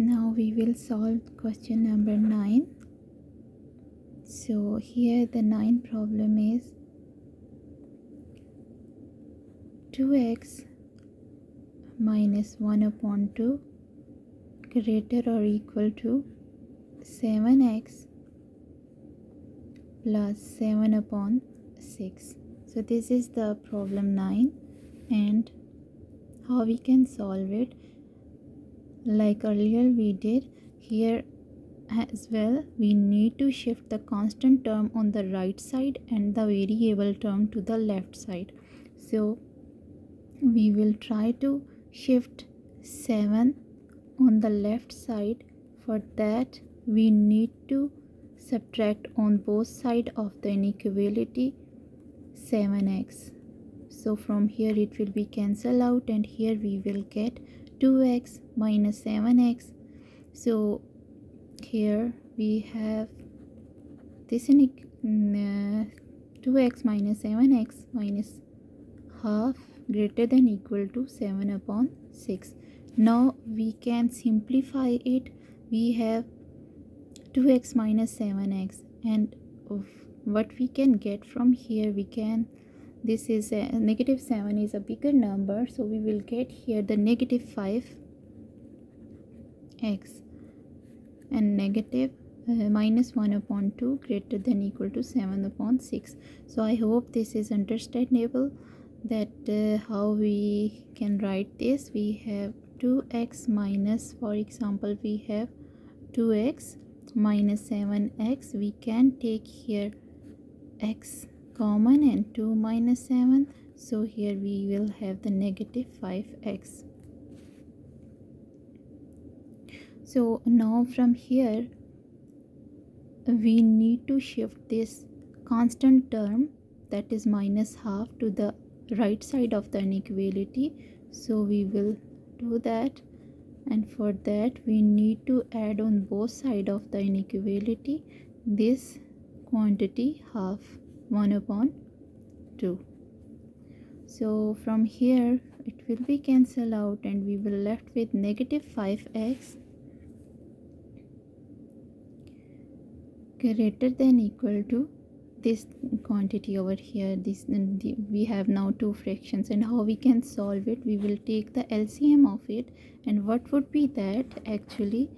Now we will solve question number 9. So here the 9 problem is 2x minus 1 upon 2 greater or equal to 7x plus 7 upon 6. So this is the problem 9, and how we can solve it, like earlier we did, here as well we need to shift the constant term on the right side and the variable term to the left side. So we will try to shift 7 on the left side. For that we need to subtract on both sides of the inequality 7x. So from here it will be cancelled out, and here we will get 2x minus 7x. So here we have this 2x minus 7x minus half greater than equal to 7 upon 6. Now we can simplify it. We have 2x minus 7x, and what we can get from here, we can, this is a negative 7 is a bigger number, so we will get here the negative 5x and negative minus 1 upon 2 greater than equal to 7 upon 6. So I hope this is understandable, that how we can write this. We have 2x minus, for example, we have 2x minus 7x. We can take here x common and 2 minus 7. So here we will have the negative 5x. So now from here we need to shift this constant term, that is minus half, to the right side of the inequality. So we will do that, and for that we need to add on both sides of the inequality this quantity half, 1 upon 2. So from here it will be cancelled out, and we will left with negative 5x greater than equal to this quantity over here. This we have now two fractions, and how we can solve it, we will take the LCM of it. And what would be that? Actually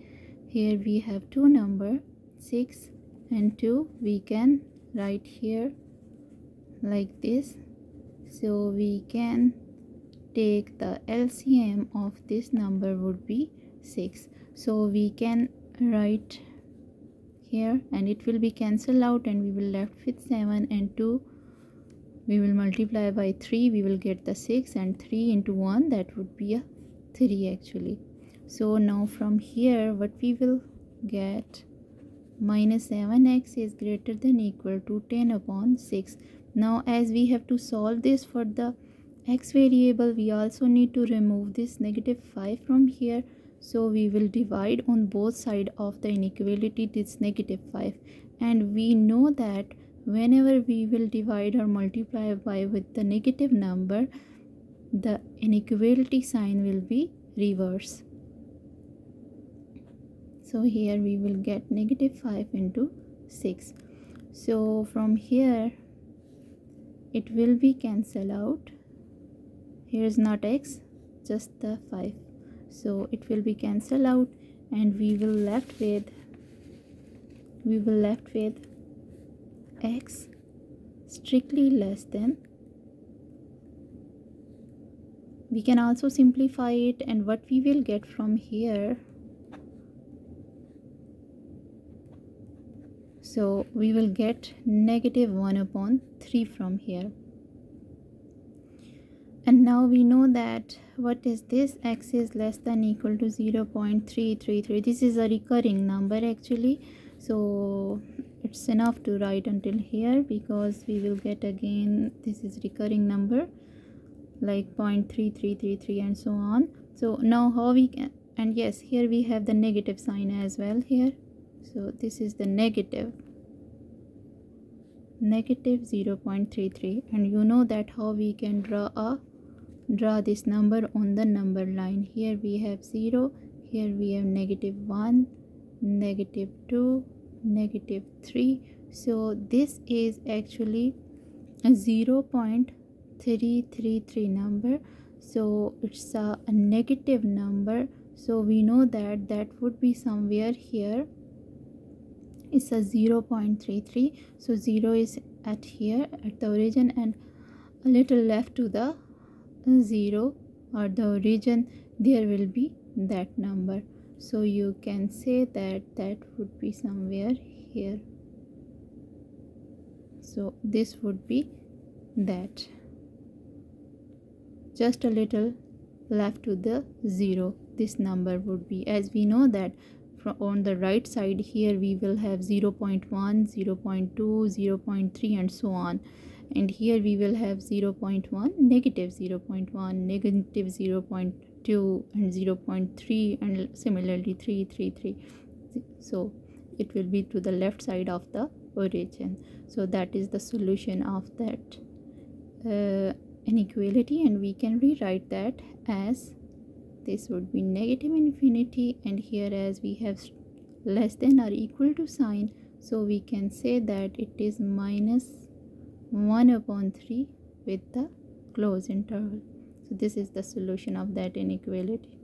here we have two number, 6 and 2. We can write here like this. So we can take the LCM of this number would be 6. So we can write here, and it will be cancelled out, and we will left with 7 and 2. We will multiply by 3, we will get the 6, and 3 into 1, that would be a 3 actually. So now from here what we will get, minus 7x is greater than equal to 10 upon 6. Now as we have to solve this for the x variable, we also need to remove this negative 5 from here. So we will divide on both sides of the inequality this negative 5, and we know that whenever we will divide or multiply by with the negative number, the inequality sign will be reverse. So here we will get negative 5 into 6. So from here it will be cancelled out. Here is not x, just the 5. So it will be cancelled out, and we will left with x strictly less than. We can also simplify it, and what we will get from here, so we will get negative 1 upon 3 from here. And now we know that what is this, x is less than equal to 0.333. This is a recurring number actually, so it's enough to write until here, because we will get again this is recurring number like 0.3333 and so on. So now how we can, and yes, here we have the negative sign as well here. So this is the negative 0.33, and you know that how we can draw this number on the number line. Here we have 0, here we have -1, -2, -3. So this is actually a 0.333 number, so it's a negative number. So we know that that would be somewhere here. It's a 0.33, so 0 is at here at the origin and a little left to the 0 or the origin there will be that number. So you can say that that would be somewhere here. So this would be that, just a little left to the 0 this number would be, as we know that from on the right side here we will have 0.1, 0.2, 0.3 and so on, and here we will have 0.1, -0.1, -0.2 and 0.3 and similarly 3, 3, 3. So it will be to the left side of the origin. So that is the solution of that inequality, and we can rewrite that as this would be negative infinity, and here as we have less than or equal to sign, so we can say that it is -1/3 with the close interval. So this is the solution of that inequality.